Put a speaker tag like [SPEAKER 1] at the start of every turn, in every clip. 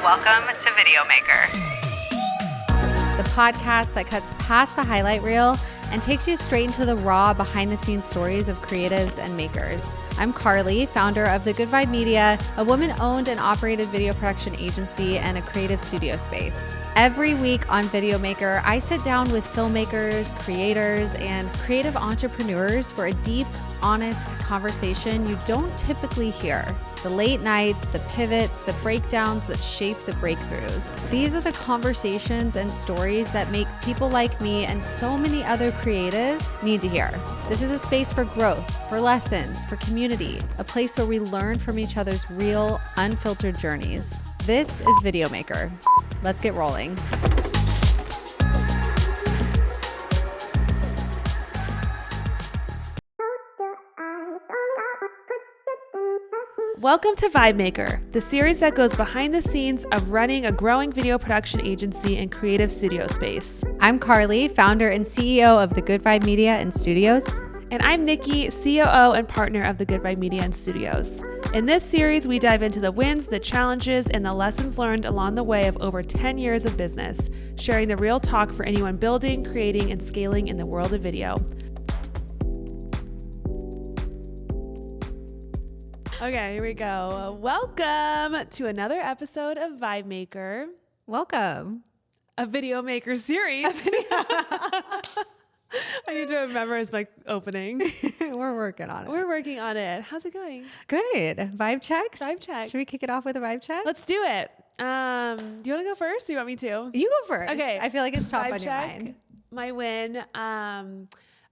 [SPEAKER 1] Welcome to VIBEMKR, the podcast that cuts past the highlight reel and takes you straight into the raw behind-the-scenes stories of creatives and makers. I'm Carly, founder of The Good Vibe Media, a woman-owned and operated video production agency and a creative studio space. Every week on VIBEMKR, I sit down with filmmakers, creators, and creative entrepreneurs for a deep, honest conversation you don't typically hear. The late nights, the pivots, the breakdowns that shape the breakthroughs. These are the conversations and stories that make people like me and so many other creatives need to hear. This is a space for growth, for lessons, for community, a place where we learn from each other's real, unfiltered journeys. This is VIBEMKR. Let's get rolling.
[SPEAKER 2] Welcome to VIBEMKR, the series that goes behind the scenes of running a growing video production agency and creative studio space.
[SPEAKER 1] I'm Carly, founder and CEO of The Good Vibe Media and Studios.
[SPEAKER 2] And I'm Nikki, COO and partner of The Good Vibe Media and Studios. In this series, we dive into the wins, the challenges, and the lessons learned along the way of over 10 years of business, sharing the real talk for anyone building, creating, and scaling in the world of video. Okay, here we go. Welcome to another episode of VIBEMKR,
[SPEAKER 1] Welcome.
[SPEAKER 2] a VIBEMKR series. I need to memorize my opening.
[SPEAKER 1] We're working on it.
[SPEAKER 2] We're working on it. How's it going?
[SPEAKER 1] Good. Vibe checks?
[SPEAKER 2] Vibe check.
[SPEAKER 1] Should we kick it off with a vibe check?
[SPEAKER 2] Let's do it. Do you want to go first? Or you want me to?
[SPEAKER 1] You go first.
[SPEAKER 2] Okay.
[SPEAKER 1] I feel like it's top
[SPEAKER 2] Vibe
[SPEAKER 1] on your
[SPEAKER 2] check.
[SPEAKER 1] mind.
[SPEAKER 2] My win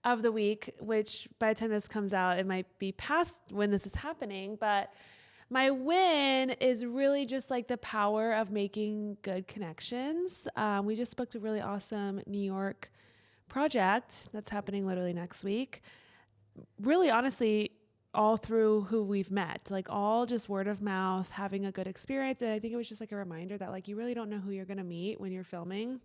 [SPEAKER 2] of the week, which by the time this comes out, it might be past when this is happening, but my win is really just like the power of making good connections. We just booked a really awesome New York project that's happening literally next week. Really, honestly, all through who we've met, like all just word of mouth, having a good experience. And I think it was just like a reminder that like you really don't know who you're going to meet when you're filming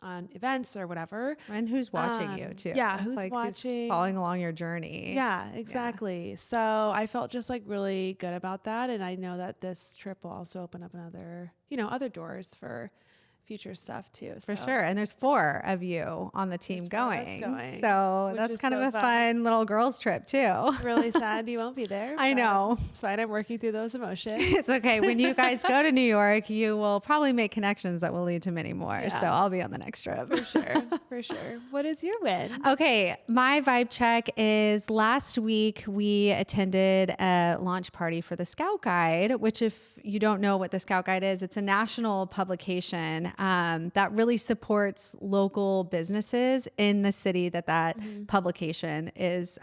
[SPEAKER 2] on events or whatever.
[SPEAKER 1] And who's watching you too.
[SPEAKER 2] Yeah, who's
[SPEAKER 1] like,
[SPEAKER 2] watching.
[SPEAKER 1] Who's following along your journey.
[SPEAKER 2] Yeah, exactly. Yeah. So I felt just like really good about that. And I know that this trip will also open up another, other doors for future stuff too.
[SPEAKER 1] For sure. And there's 4 of you on the team going. So that's kind of a fun little girls trip too.
[SPEAKER 2] Really sad you won't be there.
[SPEAKER 1] I know.
[SPEAKER 2] It's fine. I'm working through those emotions.
[SPEAKER 1] It's okay. When you guys go to New York, you will probably make connections that will lead to many more. Yeah. So I'll be on the next trip.
[SPEAKER 2] For sure. For sure. What is your win?
[SPEAKER 1] Okay. My vibe check is last week we attended a launch party for the Scout Guide, which if you don't know what the Scout Guide is, it's a national publication that really supports local businesses in the city that publication is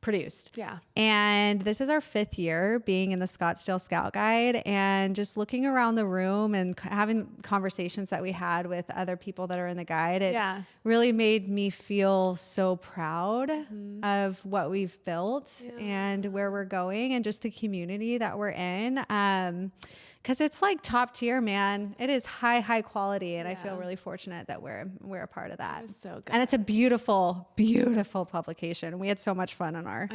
[SPEAKER 1] produced.
[SPEAKER 2] Yeah.
[SPEAKER 1] And this is our 5th year being in the Scottsdale Scout Guide, and just looking around the room and having conversations that we had with other people that are in the guide. It really made me feel so proud of what we've built and where we're going and just the community that we're in. Because it's like top tier, man. It is high quality, and I feel really fortunate that we're a part of that.
[SPEAKER 2] It's so good.
[SPEAKER 1] And it's a beautiful publication. We had so much fun on our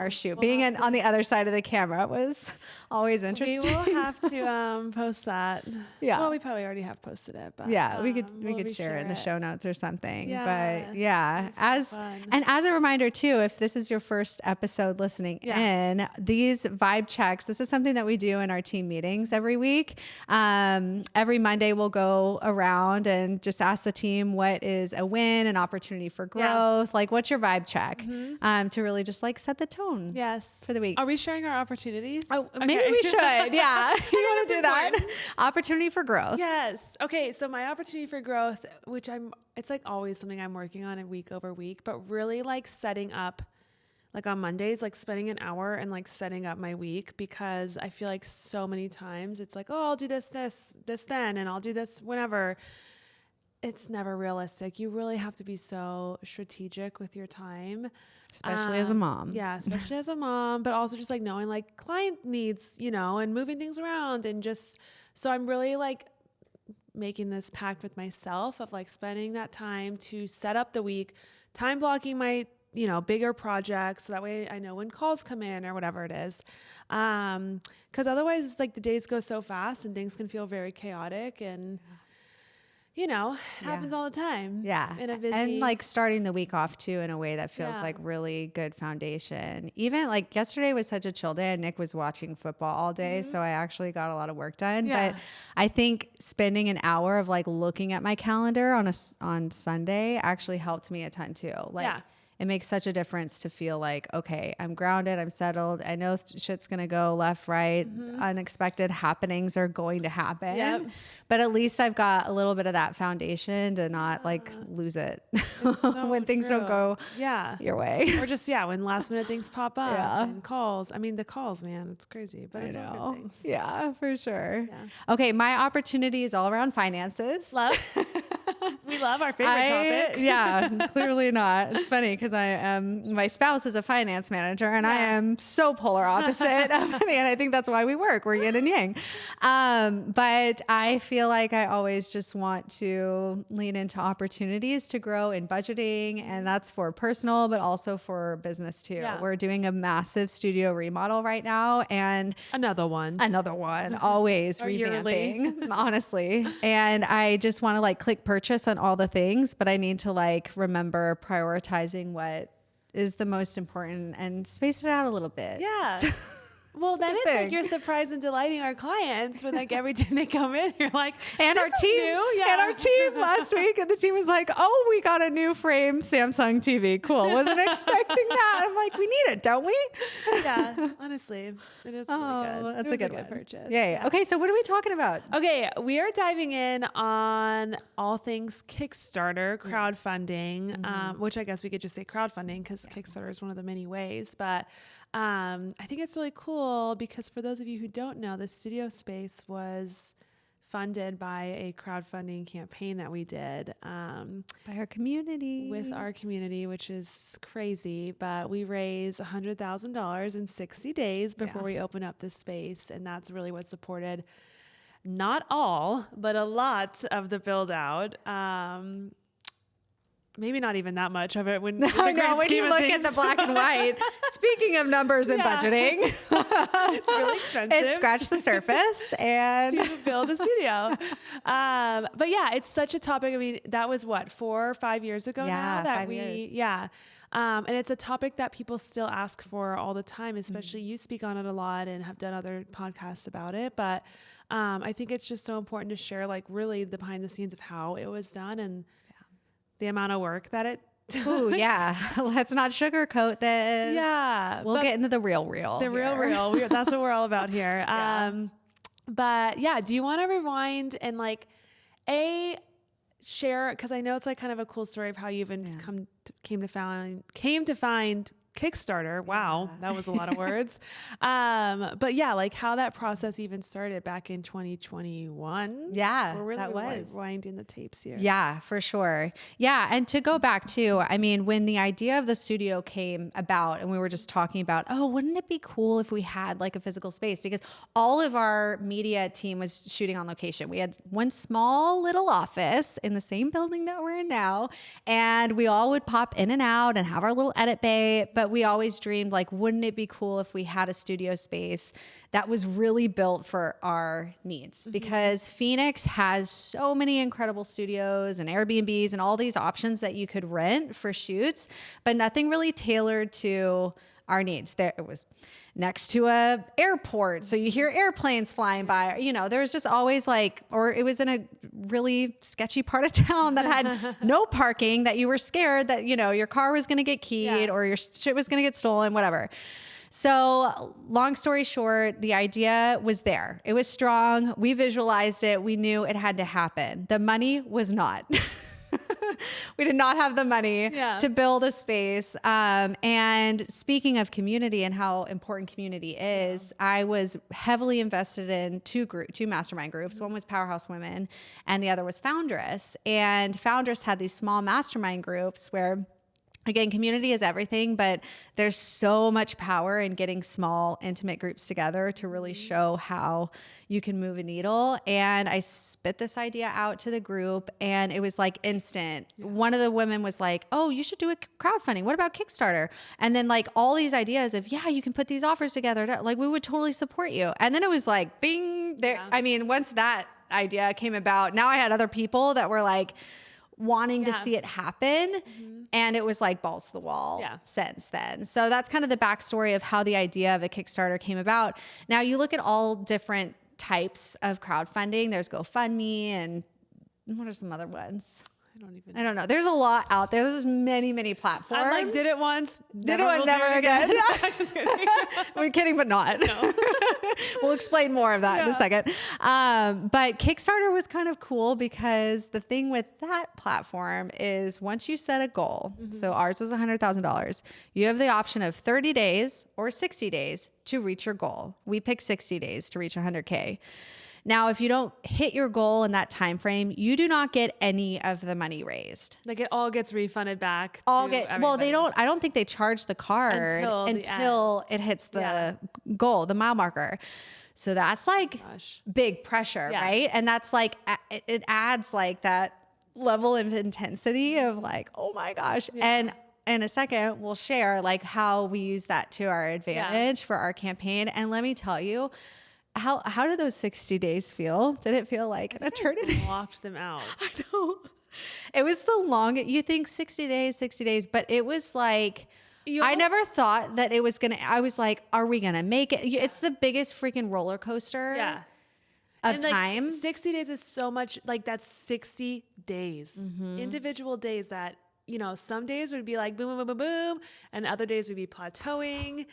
[SPEAKER 1] shoot. Being on the other side of the camera was always interesting.
[SPEAKER 2] We will have to post that.
[SPEAKER 1] Yeah.
[SPEAKER 2] Well, we probably already have posted it, but
[SPEAKER 1] we could share it in the show notes or something.
[SPEAKER 2] Yeah.
[SPEAKER 1] But yeah, as a reminder too, if this is your first episode listening in, these vibe checks, this is something that we do in our team meetings every week. Every Monday we'll go around and just ask the team what is a win, an opportunity for growth, like what's your vibe check, to really just like set the tone for the week.
[SPEAKER 2] Are we sharing our opportunities?
[SPEAKER 1] Oh, maybe we should. Yeah. You want to do that? Opportunity for growth.
[SPEAKER 2] Yes. Okay. So my opportunity for growth, which it's like always something I'm working on week over week, but really like setting up like on Mondays, like spending an hour and like setting up my week, because I feel like so many times it's like, oh, I'll do this then, and I'll do this whenever. It's never realistic. You really have to be so strategic with your time.
[SPEAKER 1] Especially as a mom.
[SPEAKER 2] Yeah, especially as a mom, but also just like knowing like client needs, and moving things around, and just, so I'm really like making this pact with myself of like spending that time to set up the week, time blocking my bigger projects. So that way I know when calls come in or whatever it is. 'Cause otherwise it's like the days go so fast and things can feel very chaotic and it happens all the time.
[SPEAKER 1] Yeah.
[SPEAKER 2] In a busy...
[SPEAKER 1] And like starting the week off too in a way that feels like really good foundation. Even like yesterday was such a chill day and Nick was watching football all day. So I actually got a lot of work done.
[SPEAKER 2] Yeah.
[SPEAKER 1] But I think spending an hour of like looking at my calendar on Sunday actually helped me a ton too. Like it makes such a difference to feel like, okay, I'm grounded, I'm settled. I know shit's going to go left, right. Unexpected happenings are going to happen.
[SPEAKER 2] Yep.
[SPEAKER 1] But at least I've got a little bit of that foundation to not like lose it
[SPEAKER 2] so
[SPEAKER 1] when things don't go your way.
[SPEAKER 2] Or just, when last minute things pop up and calls. I mean, the calls, man, it's crazy, but it's all good things.
[SPEAKER 1] Yeah, for sure.
[SPEAKER 2] Yeah.
[SPEAKER 1] Okay. My opportunity is all around finances.
[SPEAKER 2] Love. We love our favorite topic.
[SPEAKER 1] Yeah, clearly not. It's funny because my spouse is a finance manager and I am so polar opposite of money. And I think that's why we work. We're yin and yang. But I feel like I always just want to lean into opportunities to grow in budgeting. And that's for personal, but also for business too. Yeah. We're doing a massive studio remodel right now. And
[SPEAKER 2] another one,
[SPEAKER 1] always revamping, honestly. And I just want to like click purchase on all the things, but I need to like remember prioritizing what is the most important and space it out a little bit.
[SPEAKER 2] Yeah. Well, then it's like you're surprised and delighting our clients when like every time they come in, you're like,
[SPEAKER 1] and our team last week, and the team was like, oh, we got a new frame Samsung TV. Cool. Wasn't expecting that. I'm like, we need it, don't we?
[SPEAKER 2] Yeah, honestly, it is really good.
[SPEAKER 1] That's a good one.
[SPEAKER 2] Purchase.
[SPEAKER 1] Yeah. Okay, so what are we talking about?
[SPEAKER 2] Okay, we are diving in on all things Kickstarter, crowdfunding, which I guess we could just say crowdfunding because Kickstarter is one of the many ways, but I think it's really cool because for those of you who don't know, the studio space was funded by a crowdfunding campaign that we did
[SPEAKER 1] by our community,
[SPEAKER 2] with our community, which is crazy. But we raised $100,000 in 60 days before we open up this space, and that's really what supported not all, but a lot of the build out. Maybe not even that much of it when you look at the black and white. Speaking of numbers and budgeting, it's really expensive.
[SPEAKER 1] It scratched the surface and
[SPEAKER 2] to build a studio. But yeah, it's such a topic. I mean, that was what, 4 or 5 years ago now that
[SPEAKER 1] 5 years.
[SPEAKER 2] And it's a topic that people still ask for all the time, especially you speak on it a lot and have done other podcasts about it. But I think it's just so important to share like really the behind the scenes of how it was done and the amount of work that it took.
[SPEAKER 1] Ooh, yeah. Let's not sugarcoat this.
[SPEAKER 2] Yeah.
[SPEAKER 1] We'll get into the real.
[SPEAKER 2] The real. That's what we're all about here. But yeah, do you want to rewind and like share, because I know it's like kind of a cool story of how you even came to find Kickstarter. Wow, that was a lot of words. But yeah, like how that process even started back in 2021.
[SPEAKER 1] Yeah,
[SPEAKER 2] we're really
[SPEAKER 1] that was
[SPEAKER 2] winding the tapes here.
[SPEAKER 1] Yeah, for sure. Yeah, and to go back to, I mean, when the idea of the studio came about, and we were just talking about, oh, wouldn't it be cool if we had like a physical space? Because all of our media team was shooting on location. We had one small little office in the same building that we're in now, and we all would pop in and out and have our little edit bay. But we always dreamed, like, wouldn't it be cool if we had a studio space that was really built for our needs? Because Phoenix has so many incredible studios and Airbnbs and all these options that you could rent for shoots, but nothing really tailored to our needs. There it was next to a airport, so you hear airplanes flying by. You know, there was just always like, or it was in a really sketchy part of town that had no parking, that you were scared that, you know, your car was going to get keyed or your shit was going to get stolen, whatever. So long story short, the idea was there. It was strong. We visualized it. We knew it had to happen. The money was not. We did not have the money to build a space. And speaking of community and how important community is, I was heavily invested in two mastermind groups. One was Powerhouse Women and the other was Foundress. And Foundress had these small mastermind groups where Again, community is everything, but there's so much power in getting small, intimate groups together to really show how you can move a needle. And I spit this idea out to the group, and it was like instant. One of the women was like, oh, you should do a crowdfunding. What about Kickstarter? And then like all these ideas of, yeah, you can put these offers together. Like we would totally support you. And then it was like, bing, there. I mean, once that idea came about, now I had other people that were like, wanting to see it happen. And it was like balls to the wall since then. So that's kind of the backstory of how the idea of a Kickstarter came about. Now you look at all different types of crowdfunding. There's GoFundMe, and what are some other ones? I don't know. There's a lot out there. There's many, many platforms.
[SPEAKER 2] I like did it once,
[SPEAKER 1] did it once, never again.
[SPEAKER 2] Just kidding.
[SPEAKER 1] We're kidding, but not.
[SPEAKER 2] No.
[SPEAKER 1] We'll explain more of that in a second. But Kickstarter was kind of cool because the thing with that platform is once you set a goal, so ours was $100,000, you have the option of 30 days or 60 days to reach your goal. We picked 60 days to reach 100K. Now, if you don't hit your goal in that time frame, you do not get any of the money raised.
[SPEAKER 2] Like it all gets refunded back.
[SPEAKER 1] Well, they don't. I don't think they charge the card until it hits the goal, the mile marker. So that's like big pressure, right? And that's like it adds like that level of intensity of like, oh my gosh. And in a second, we'll share like how we use that to our advantage for our campaign. And let me tell you, how did those 60 days feel? Did it feel like an eternity?
[SPEAKER 2] I walked them out.
[SPEAKER 1] I know. It was the longest. You think 60 days, but it was like, I never thought that it was going to, I was like, are we going to make it? It's the biggest freaking roller coaster of time.
[SPEAKER 2] 60 days is so much, like that's 60 days, individual days that, you know, some days would be like boom, boom, boom, boom, boom, and other days would be plateauing.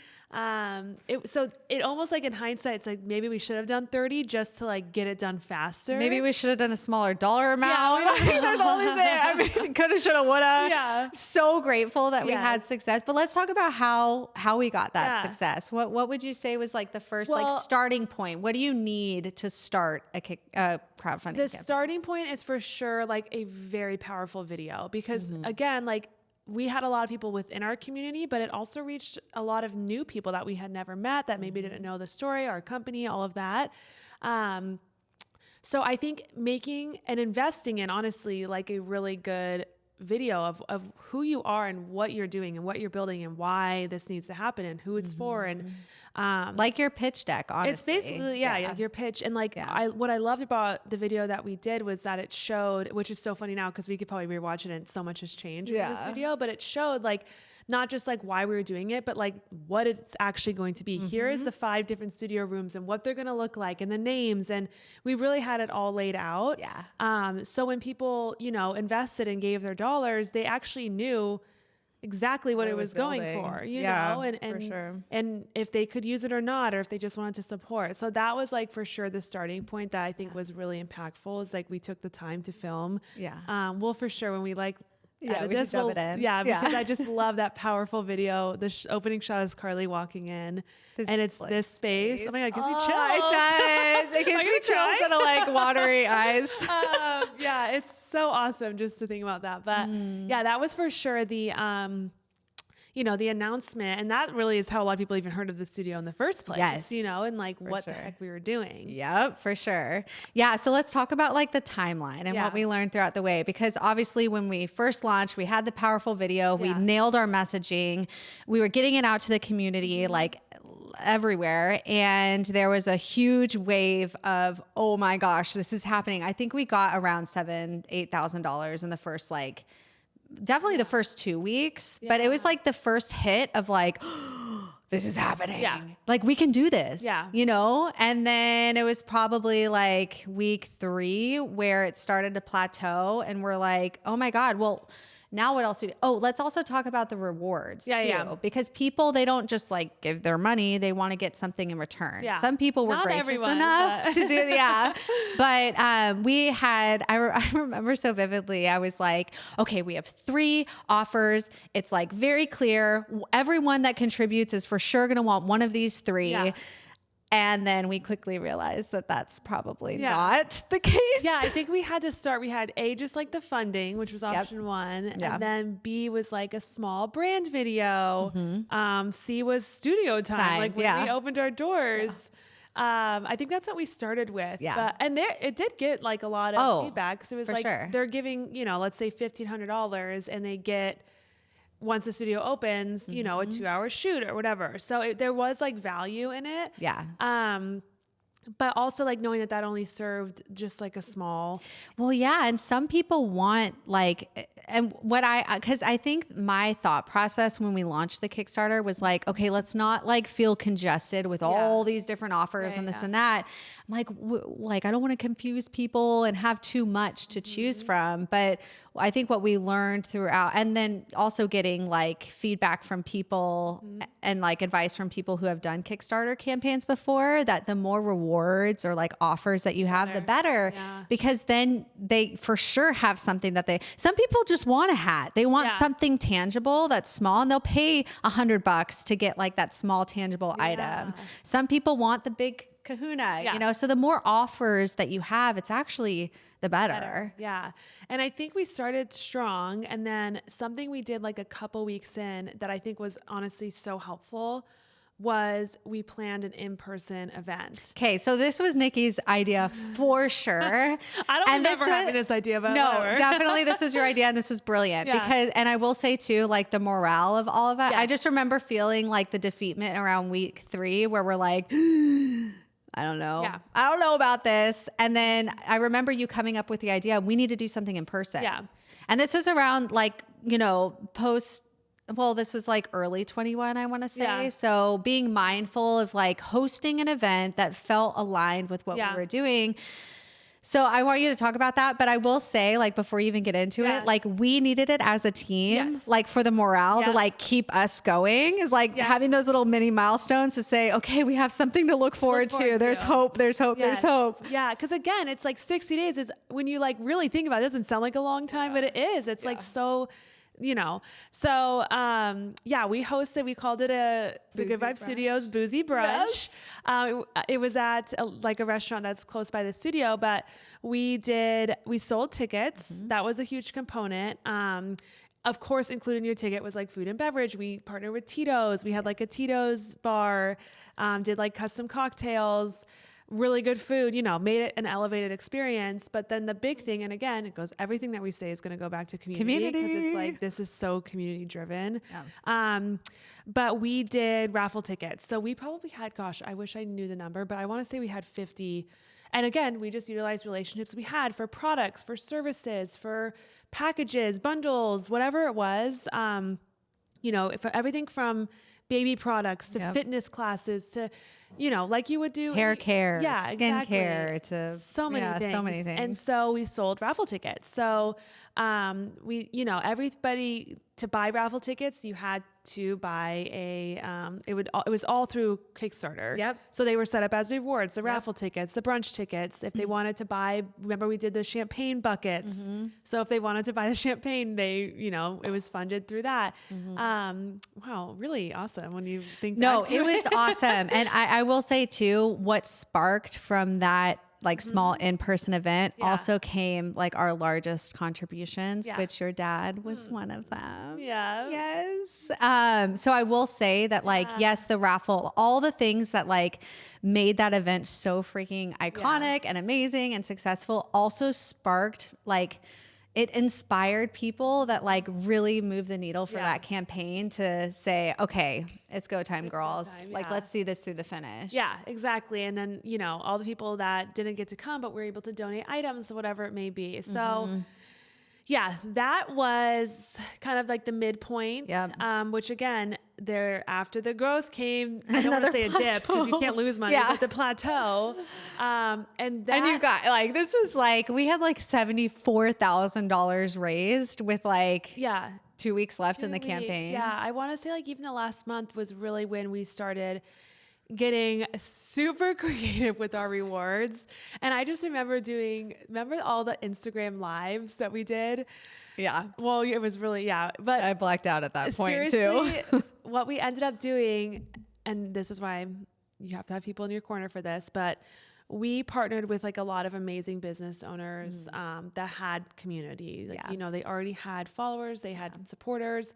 [SPEAKER 2] So it almost like in hindsight, it's like maybe we should have done 30 just to like get it done faster.
[SPEAKER 1] Maybe we should have done a smaller dollar amount. Yeah, there's all these things. I mean, coulda, shoulda, woulda.
[SPEAKER 2] Yeah.
[SPEAKER 1] So grateful that we had success. But let's talk about how we got that success. What would you say was like the first like starting point? What do you need to start a crowdfunding?
[SPEAKER 2] The starting point is for sure like a very powerful video because again, like we had a lot of people within our community, but it also reached a lot of new people that we had never met that maybe didn't know the story, our company, all of that. So I think making and investing in honestly like a really good video of who you are and what you're doing and what you're building and why this needs to happen and who it's for. And
[SPEAKER 1] like your pitch deck, honestly.
[SPEAKER 2] It's basically, your pitch. And like, what I loved about the video that we did was that it showed, which is so funny now because we could probably rewatch it and so much has changed with this video, but it showed like, not just like why we were doing it, but like what it's actually going to be. Here is the 5 different studio rooms and what they're going to look like and the names. And we really had it all laid out. So when people, you know, invested and gave their dollars, they actually knew exactly what it was going for, you know, and,
[SPEAKER 1] for sure.
[SPEAKER 2] And if they could use it or not, or if they just wanted to support. So that was like for sure the starting point that I think was really impactful is like we took the time to film. Well, for sure when we like,
[SPEAKER 1] we should jump it in.
[SPEAKER 2] Because I just love that powerful video. The opening shot is Carly walking in, and it's this space. Oh my God, it gives me chills.
[SPEAKER 1] It does. It gives me chills and like watery eyes.
[SPEAKER 2] It's so awesome just to think about that. But that was for sure the you know, the announcement. And that really is how a lot of people even heard of the studio in the first place, you know, and like what the heck we were doing.
[SPEAKER 1] Yep, for sure. Yeah. So let's talk about like the timeline and what we learned throughout the way, because obviously when we first launched, we had the powerful video, we nailed our messaging, we were getting it out to the community, like everywhere. And there was a huge wave of, oh my gosh, this is happening. I think we got around $8,000 in the first, like, definitely the first 2 weeks, but it was like the first hit of like, oh, this is happening. Like we can do this, you know? And then it was probably like week 3 where it started to plateau and we're like, oh my God, well, now what else do we do? Oh, let's also talk about the rewards too, because people, they don't just like give their money. They want to get something in return. Some people were gracious enough to do but we had, I remember so vividly, I was like, okay, we have 3 offers. It's like very clear. Everyone that contributes is for sure going to want one of these 3. And then we quickly realized that that's probably not the case.
[SPEAKER 2] Yeah, I think we had to start. We had A, just like the funding, which was option one. And then B was like a small brand video. C was studio time. Like when we opened our doors. I think that's what we started with. And it did get like a lot of feedback, because it was like they're giving, let's say $1,500, and they get, once the studio opens, a 2-hour shoot or whatever. So there was like value in it. But also like knowing that only served just like a small.
[SPEAKER 1] Well, yeah. And some people want like, and cause I think my thought process when we launched the Kickstarter was like, okay, let's not like feel congested with all these different offers and this and that. I'm like, I don't want to confuse people and have too much to choose from. But I think what we learned throughout, and then also getting like feedback from people and like advice from people who have done Kickstarter campaigns before, that the more rewards or like offers that you have, the better, because then they for sure have something that some people just want a hat. They want something tangible that's small, and they'll pay $100 to get like that small tangible item. Some people want the big kahuna, so the more offers that you have, it's actually the better.
[SPEAKER 2] Yeah. And I think we started strong, and then something we did like a couple weeks in that I think was honestly so helpful was we planned an in-person event.
[SPEAKER 1] Okay, so this was Nikki's idea for sure.
[SPEAKER 2] I don't remember having this idea, but whatever.
[SPEAKER 1] Definitely this was your idea, and this was brilliant because, and I will say too, like the morale of all of it, I just remember feeling like the defeatment around week 3 where we're like, I don't know. I don't know about this. And then I remember you coming up with the idea, we need to do something in person. And this was around like, this was like early 21, I want to say. So being mindful of like hosting an event that felt aligned with what we were doing. So I want you to talk about that, but I will say, like, before you even get into it, like we needed it as a team, like for the morale to like keep us going, is like having those little mini milestones to say, okay, we have something to look forward to. There's hope, there's hope, there's hope.
[SPEAKER 2] Yeah. Cause again, it's like 60 days is when you like really think about it, doesn't sound like a long time, but it is. It's like so, so we hosted, we called it a Good Vibe Studios Boozy Brunch. It was at a restaurant that's close by the studio, but we sold tickets. That was a huge component. Of course, included in your ticket was like food and beverage. We partnered with Tito's. We had like a Tito's bar, did like custom cocktails, really good food, made it an elevated experience. But then the big thing, and again, everything that we say is going to go back to community, because it's like, this is so community driven. But we did raffle tickets. So we probably had, I wish I knew the number, but I want to say we had 50. And again, we just utilized relationships we had for products, for services, for packages, bundles, whatever it was, for everything from baby products to fitness classes to, like you would do
[SPEAKER 1] hair care, skin
[SPEAKER 2] exactly.
[SPEAKER 1] care, to
[SPEAKER 2] so many things. And so we sold raffle tickets. So everybody, to buy raffle tickets, you had to buy it was all through Kickstarter. So they were set up as rewards, the raffle tickets, the brunch tickets. If they wanted to buy, remember we did the champagne buckets. So if they wanted to buy the champagne, it was funded through that. Wow, really awesome when you think back to
[SPEAKER 1] it was awesome. And I will say too, what sparked from that like small in-person event also came like our largest contributions, which your dad was one of them. Yes. So I will say that like, yes, the raffle, all the things that like made that event so freaking iconic and amazing and successful also sparked like, it inspired people that like really moved the needle for that campaign to say, okay, it's go time, girls. Like, let's see this through the finish.
[SPEAKER 2] Yeah, exactly. And then, all the people that didn't get to come, but were able to donate items, whatever it may be. So that was kind of like the midpoint, which again, after the growth came, I don't want to say a dip because you can't lose money, but the plateau. And
[SPEAKER 1] you got like, this was like, we had like $74,000 raised with like 2 weeks left in the campaign.
[SPEAKER 2] Yeah. I want to say like even the last month was really when we started getting super creative with our rewards. And I just remember all the Instagram lives that we did?
[SPEAKER 1] Yeah.
[SPEAKER 2] Well, it was really, but
[SPEAKER 1] I blacked out at that point too.
[SPEAKER 2] What we ended up doing, and this is why you have to have people in your corner for this, but we partnered with like a lot of amazing business owners that had community. Like, you know, they already had followers, they had supporters,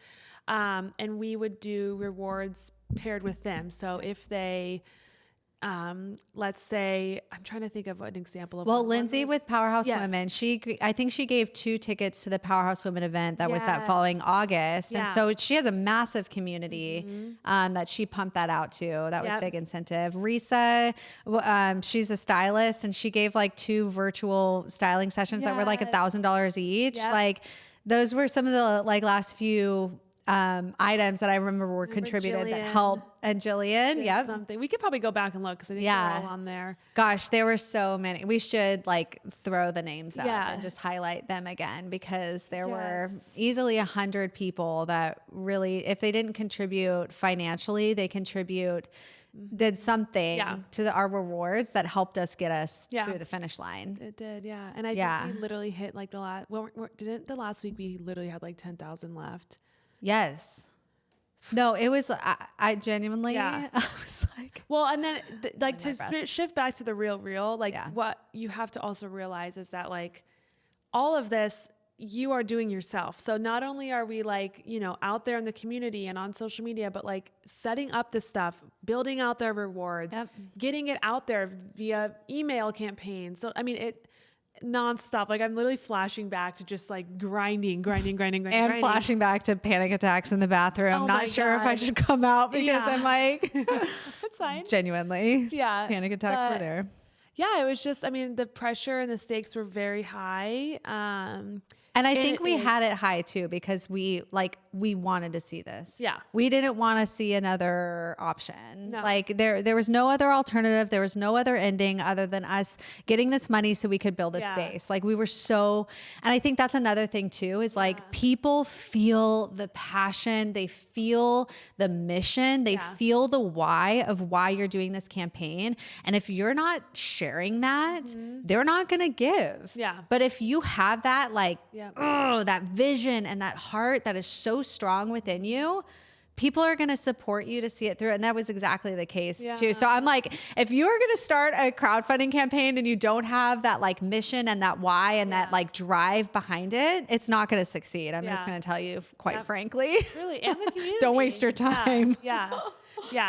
[SPEAKER 2] and we would do rewards paired with them. So if they, let's say, I'm trying to think of an example of.
[SPEAKER 1] Well, Lindsay with Powerhouse
[SPEAKER 2] Yes.
[SPEAKER 1] Women, I think she gave 2 tickets to the Powerhouse Women event that was that following August. And so she has a massive community that she pumped that out to. That was big incentive. Risa, she's a stylist, and she gave like 2 virtual styling sessions that were like $1,000 each. Like those were some of the like last few items that I remember were contributed that helped. And Jillian,
[SPEAKER 2] something. We could probably go back and look because I think they're all on there.
[SPEAKER 1] Gosh, there were so many. We should like throw the names out and just highlight them again, because there were easily 100 people that really, if they didn't contribute financially, they did something to our rewards that helped us get us through the finish line.
[SPEAKER 2] It did, yeah. And I think we literally hit like the last week we literally had like 10,000 left.
[SPEAKER 1] Yes. No, it was, I genuinely, I was like.
[SPEAKER 2] Well, and then like to shift back to the real, like what you have to also realize is that like all of this, you are doing yourself. So not only are we like, you know, out there in the community and on social media, but like setting up this stuff, building out their rewards, getting it out there via email campaigns. So, I mean, nonstop. Like I'm literally flashing back to just like grinding. And
[SPEAKER 1] flashing back to panic attacks in the bathroom. Not sure if I should come out because I'm like,
[SPEAKER 2] that's fine.
[SPEAKER 1] Genuinely. Yeah. Panic attacks were there.
[SPEAKER 2] Yeah. It was just, I mean, the pressure and the stakes were very high.
[SPEAKER 1] And I think we had it high too, because we wanted to see this.
[SPEAKER 2] Yeah.
[SPEAKER 1] We didn't want to see another option. No. Like there was no other alternative. There was no other ending other than us getting this money so we could build a space. Like we were and I think that's another thing too, is like people feel the passion, they feel the mission, they feel the why of why you're doing this campaign. And if you're not sharing that, they're not going to give. Yeah. But if you have that, like, that vision and that heart that is so strong within you, people are going to support you to see it through. And that was exactly the case too. So I'm like, if you're going to start a crowdfunding campaign and you don't have that like mission and that why and that like drive behind it, it's not going to succeed. I'm just going to tell you quite frankly.
[SPEAKER 2] Really, and the community.
[SPEAKER 1] Don't waste your time.
[SPEAKER 2] Yeah,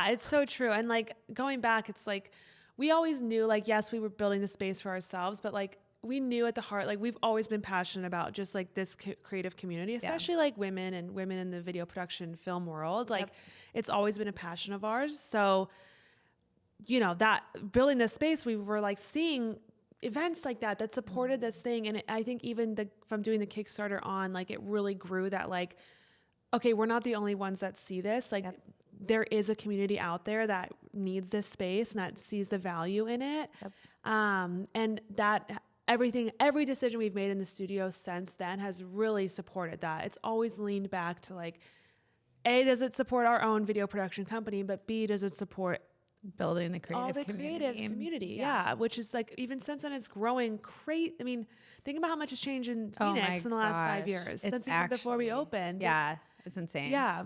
[SPEAKER 2] it's so true. And like going back, it's like, we always knew like, yes, we were building the space for ourselves, but like, we knew at the heart, like we've always been passionate about just like this creative community, especially like women in the video production film world. Like it's always been a passion of ours. So, you know, that building this space, we were like seeing events like that supported this thing. And I think even from doing the Kickstarter on, like it really grew that like, okay, we're not the only ones that see this. Like there is a community out there that needs this space and that sees the value in it. And that every decision we've made in the studio since then has really supported that. It's always leaned back to like, A, does it support our own video production company, but B, does it support
[SPEAKER 1] building the creative
[SPEAKER 2] community? Yeah. Which is like, even since then it's growing great. I mean, think about how much has changed in Phoenix in the last 5 years since even before we opened.
[SPEAKER 1] Yeah. It's insane.
[SPEAKER 2] Yeah.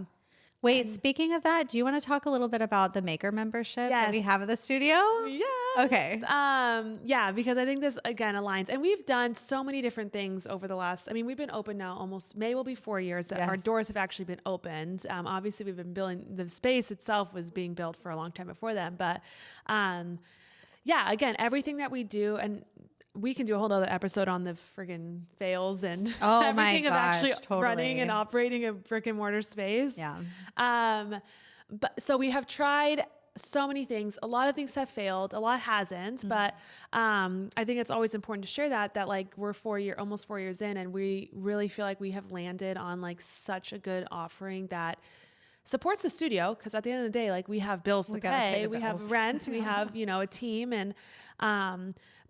[SPEAKER 1] Wait, speaking of that, do you want to talk a little bit about the maker membership that we have at the studio?
[SPEAKER 2] Yeah.
[SPEAKER 1] Okay.
[SPEAKER 2] Yeah, because I think this again aligns, and we've done so many different things over the last. I mean, we've been open now almost May will be 4 years that our doors have actually been opened. Obviously, we've been building the space itself was being built for a long time before then, but yeah, again, everything that we do and. We can do a whole other episode on the friggin' fails and everything of actually running and operating a brick and mortar space.
[SPEAKER 1] Yeah.
[SPEAKER 2] But so we have tried so many things. A lot of things have failed. A lot hasn't. But I think it's always important to share that like we're almost 4 years in, and we really feel like we have landed on like such a good offering that supports the studio. Because at the end of the day, like we have bills to pay. We have rent. We have a team, and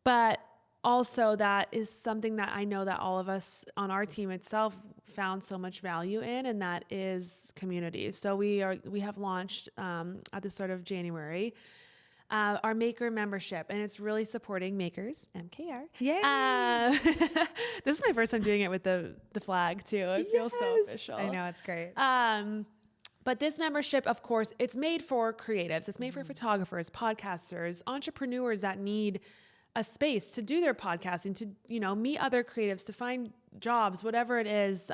[SPEAKER 2] but. Also, that is something that I know that all of us on our team itself found so much value in, and that is community. So we have launched at the start of January our maker membership, and it's really supporting makers, MKR.
[SPEAKER 1] Yay!
[SPEAKER 2] This is my first time doing it with the flag too. It feels so official.
[SPEAKER 1] I know, it's great.
[SPEAKER 2] But this membership, of course, it's made for creatives. It's made for photographers, podcasters, entrepreneurs that need a space to do their podcasting, to, you know, meet other creatives, to find jobs, whatever it is.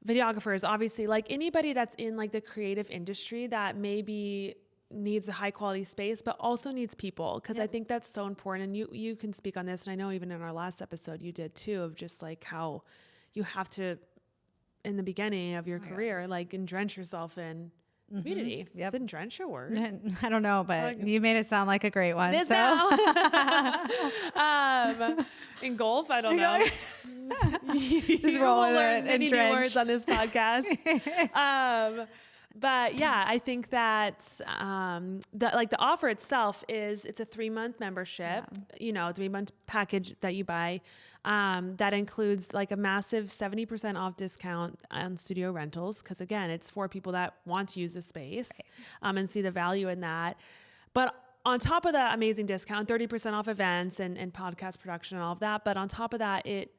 [SPEAKER 2] Videographers, obviously, like anybody that's in like the creative industry that maybe needs a high quality space, but also needs people. Cause I think that's so important. And you can speak on this. And I know even in our last episode you did too, of just like how you have to, in the beginning of your career, like entrench yourself in community. Is entrench a word?
[SPEAKER 1] I don't know, but you made it sound like a great one.
[SPEAKER 2] It is now. Engulf, I don't know.
[SPEAKER 1] Just roll with it.
[SPEAKER 2] Many new words on this podcast. But yeah, I think that the offer itself it's a 3-month membership, you know, 3-month package that you buy, that includes like a massive 70% off discount on studio rentals. Cause again, it's for people that want to use the space, and see the value in that. But on top of that amazing discount, 30% off events and podcast production and all of that. But on top of that, it,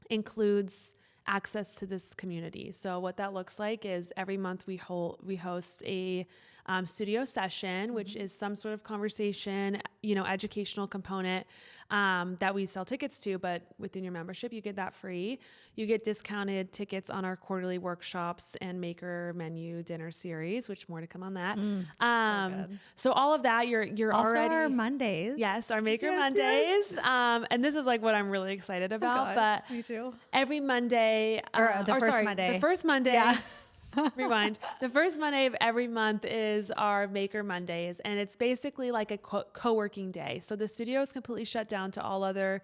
[SPEAKER 2] includes access to this community. So what that looks like is every month we host a studio session, which is some sort of conversation, you know, educational component that we sell tickets to, but within your membership, you get that free. You get discounted tickets on our quarterly workshops and maker menu dinner series, which more to come on that. So all of that, you're
[SPEAKER 1] also
[SPEAKER 2] already
[SPEAKER 1] our Mondays.
[SPEAKER 2] Yes, our Maker Mondays.
[SPEAKER 1] Yes.
[SPEAKER 2] And this is like what I'm really excited about. But
[SPEAKER 1] me too.
[SPEAKER 2] every Monday,
[SPEAKER 1] The first Monday.
[SPEAKER 2] Yeah. Rewind. The first Monday of every month is our Maker Mondays, and it's basically like a co-working day. So the studio is completely shut down to all other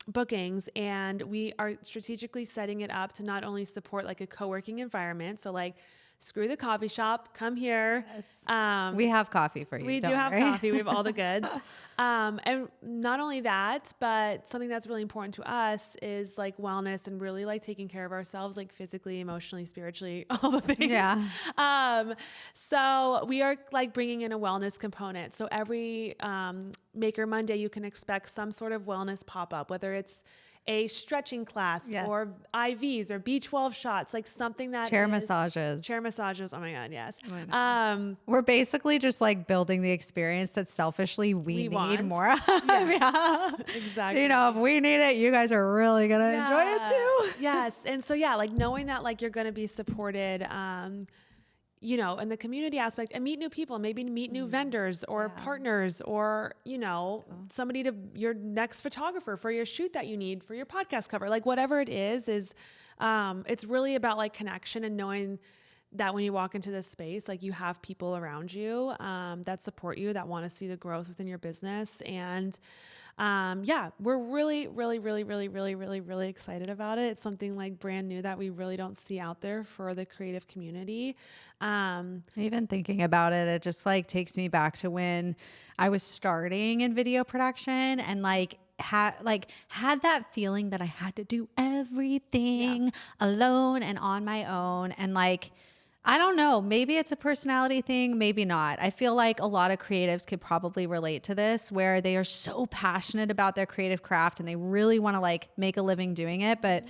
[SPEAKER 2] bookings, and we are strategically setting it up to not only support like a co-working environment. So like, screw the coffee shop, come here.
[SPEAKER 1] Yes. We have coffee for you.
[SPEAKER 2] We do have coffee. We have all the goods. And not only that, but something that's really important to us is like wellness and really like taking care of ourselves, like physically, emotionally, spiritually, all the things.
[SPEAKER 1] Yeah.
[SPEAKER 2] So we are like bringing in a wellness component. So every Maker Monday, you can expect some sort of wellness pop-up, whether it's a stretching class or IVs or B12 shots, like something that
[SPEAKER 1] chair massages.
[SPEAKER 2] Oh my God. Yes.
[SPEAKER 1] We're basically just like building the experience that selfishly we need more of.
[SPEAKER 2] Yes, exactly.
[SPEAKER 1] So, you know, if we need it, you guys are really going to enjoy it too.
[SPEAKER 2] Yes. And so, yeah, like knowing that like you're going to be supported, you know, in the community aspect, and meet new people, maybe meet new vendors or partners, or, you know, somebody to your next photographer for your shoot that you need for your podcast cover, like whatever it is, it's really about like connection and knowing that when you walk into this space, like you have people around you, that support you, that want to see the growth within your business. And, we're really, really, really, really, really, really, really excited about it. It's something like brand new that we really don't see out there for the creative community.
[SPEAKER 1] Even thinking about it, it just like takes me back to when I was starting in video production and like, had that feeling that I had to do everything alone and on my own. And like, I don't know, maybe it's a personality thing, maybe not. I feel like a lot of creatives could probably relate to this, where they are so passionate about their creative craft and they really want to like make a living doing it, but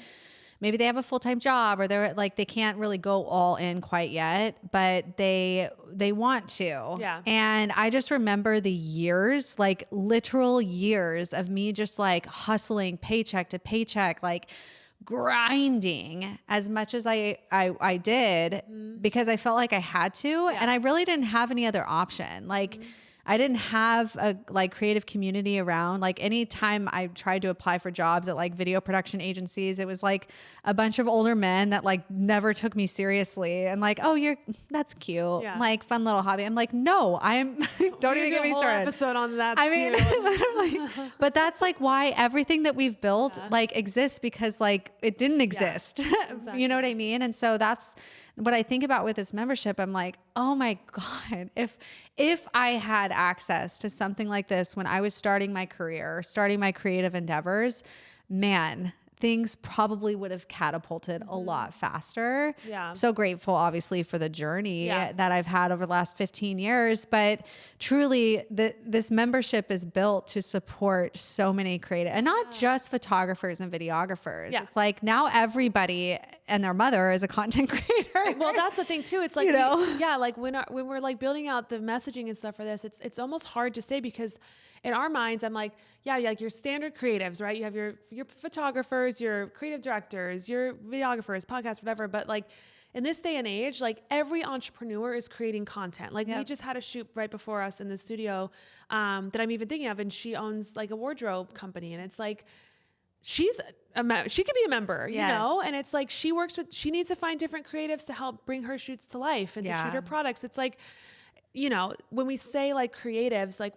[SPEAKER 1] maybe they have a full-time job, or they're like, they can't really go all in quite yet, but they want to.
[SPEAKER 2] Yeah.
[SPEAKER 1] And I just remember the years, like literal years of me just like hustling paycheck to paycheck, like grinding as much as I did because I felt like I had to, and I really didn't have any other option. Like I didn't have a like creative community around. Like anytime I tried to apply for jobs at like video production agencies, it was like a bunch of older men that like never took me seriously and like, oh, that's cute. Yeah. Like fun little hobby. I'm like, no, don't even get me started.
[SPEAKER 2] Episode on that.
[SPEAKER 1] I mean, literally, but that's like why everything that we've built like exists, because like it didn't exist. Exactly. You know what I mean? And so that's what I think about with this membership. I'm like, oh my God, if I had access to something like this when I was starting my career, starting my creative endeavors, man, things probably would have catapulted a lot faster.
[SPEAKER 2] Yeah.
[SPEAKER 1] I'm so grateful, obviously, for the journey that I've had over the last 15 years. But truly, this membership is built to support so many creative, and not just photographers and videographers.
[SPEAKER 2] Yeah.
[SPEAKER 1] It's like now everybody and their mother is a content creator.
[SPEAKER 2] Well, that's the thing too. It's like, like when we're like building out the messaging and stuff for this, it's almost hard to say, because in our minds, I'm like, like your standard creatives, right? You have your photographers, your creative directors, your videographers, podcasts, whatever. But like in this day and age, like every entrepreneur is creating content. Like we just had a shoot right before us in the studio that I'm even thinking of, and she owns like a wardrobe company, and it's like, she could be a member, you know? And it's like, she needs to find different creatives to help bring her shoots to life and to shoot her products. It's like, you know, when we say like creatives, like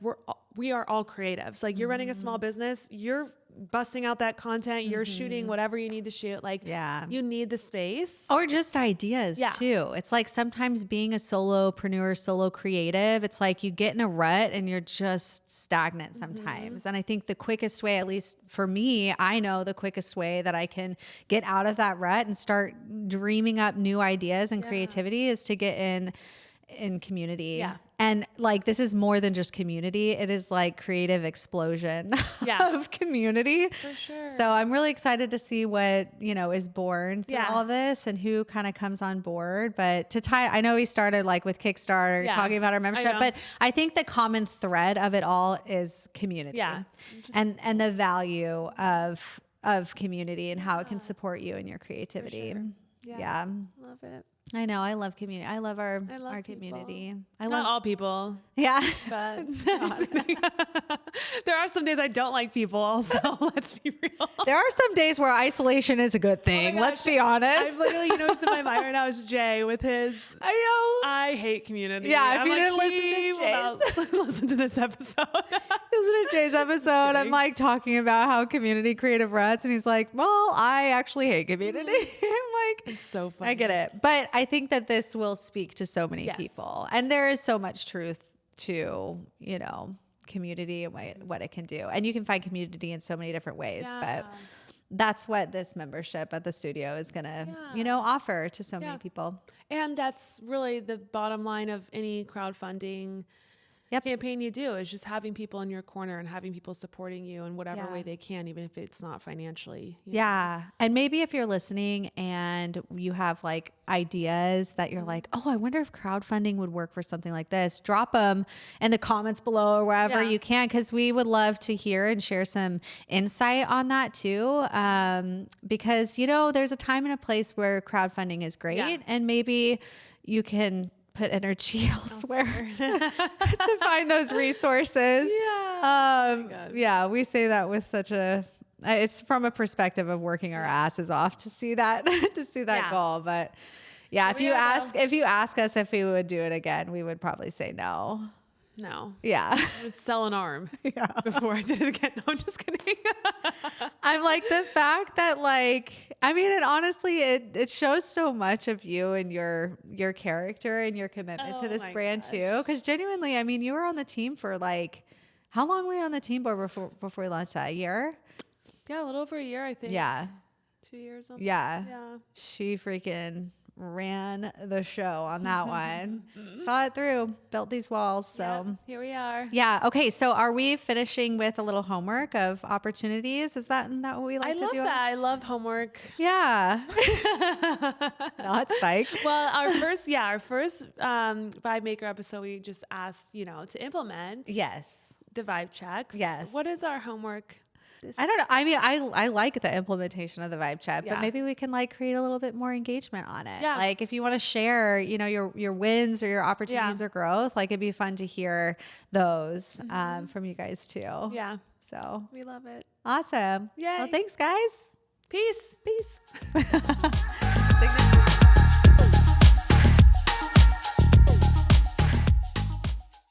[SPEAKER 2] we are all creatives. Like you're running a small business, you're busting out that content, you're shooting whatever you need to shoot. Like you need the space.
[SPEAKER 1] Or just ideas too. It's like sometimes being a solopreneur, solo creative, it's like you get in a rut and you're just stagnant sometimes. And I think the quickest way, at least for me, I know the quickest way that I can get out of that rut and start dreaming up new ideas and creativity is to get in community. And like, this is more than just community. It is like creative explosion of community.
[SPEAKER 2] For sure.
[SPEAKER 1] So I'm really excited to see what, is born through all this and who kind of comes on board. But I know we started like with Kickstarter talking about our membership, but I think the common thread of it all is community and the value of community and how it can support you in your creativity.
[SPEAKER 2] Yeah. Love it.
[SPEAKER 1] I know. I love community. I love our community.
[SPEAKER 2] Not all people.
[SPEAKER 1] Yeah.
[SPEAKER 2] But there are some days I don't like people also. Let's be real.
[SPEAKER 1] There are some days where isolation is a good thing. Let's be honest.
[SPEAKER 2] I've literally, what's in my mind right now is Jay with his, I hate community.
[SPEAKER 1] Yeah. If you didn't
[SPEAKER 2] listen to this episode.
[SPEAKER 1] Listen to Jay's episode. I'm like talking about how community creative ruts. And he's like, well, I actually hate community. I'm like,
[SPEAKER 2] it's so funny.
[SPEAKER 1] I get it. But I think that this will speak to so many people. And there is so much truth to, community and what it can do. And you can find community in so many different ways. But that's what this membership at the studio is going to, offer to so many people.
[SPEAKER 2] And that's really the bottom line of any crowdfunding campaign you do, is just having people in your corner and having people supporting you in whatever way they can, even if it's not financially.
[SPEAKER 1] And maybe if you're listening and you have like ideas that you're like, oh, I wonder if crowdfunding would work for something like this, drop them in the comments below or wherever you can, because we would love to hear and share some insight on that too. Because, there's a time and a place where crowdfunding is great and maybe you can put energy elsewhere to find those resources. We say that with such it's from a perspective of working our asses off to see that goal. But if you ask us if we would do it again, we would probably say no.
[SPEAKER 2] No.
[SPEAKER 1] Yeah.
[SPEAKER 2] I would sell an arm before I did it again. No, I'm just kidding.
[SPEAKER 1] I'm like, the fact that and honestly, it shows so much of you and your character and your commitment to this brand too. Because genuinely, you were on the team for how long were you on the team board before we launched that? A year?
[SPEAKER 2] Yeah, a little over a year, I think.
[SPEAKER 1] Yeah.
[SPEAKER 2] 2 years.
[SPEAKER 1] Yeah. She freaking ran the show on that one. Saw it through, built these walls. So
[SPEAKER 2] here we are.
[SPEAKER 1] Yeah. Okay. So are we finishing with a little homework of opportunities? Is that what we like to do?
[SPEAKER 2] I love that. I love homework.
[SPEAKER 1] Yeah. Not psych.
[SPEAKER 2] Well, our first VIBEMKR episode, we just asked, to implement the vibe checks.
[SPEAKER 1] Yes.
[SPEAKER 2] What is our homework?
[SPEAKER 1] I don't know. I like the implementation of the vibe check, but maybe we can create a little bit more engagement on it.
[SPEAKER 2] Yeah.
[SPEAKER 1] If you want to share, your wins or your opportunities or growth, it'd be fun to hear those from you guys too.
[SPEAKER 2] Yeah.
[SPEAKER 1] So
[SPEAKER 2] we love it.
[SPEAKER 1] Awesome.
[SPEAKER 2] Yay.
[SPEAKER 1] Well, thanks guys.
[SPEAKER 2] Peace.
[SPEAKER 1] Peace.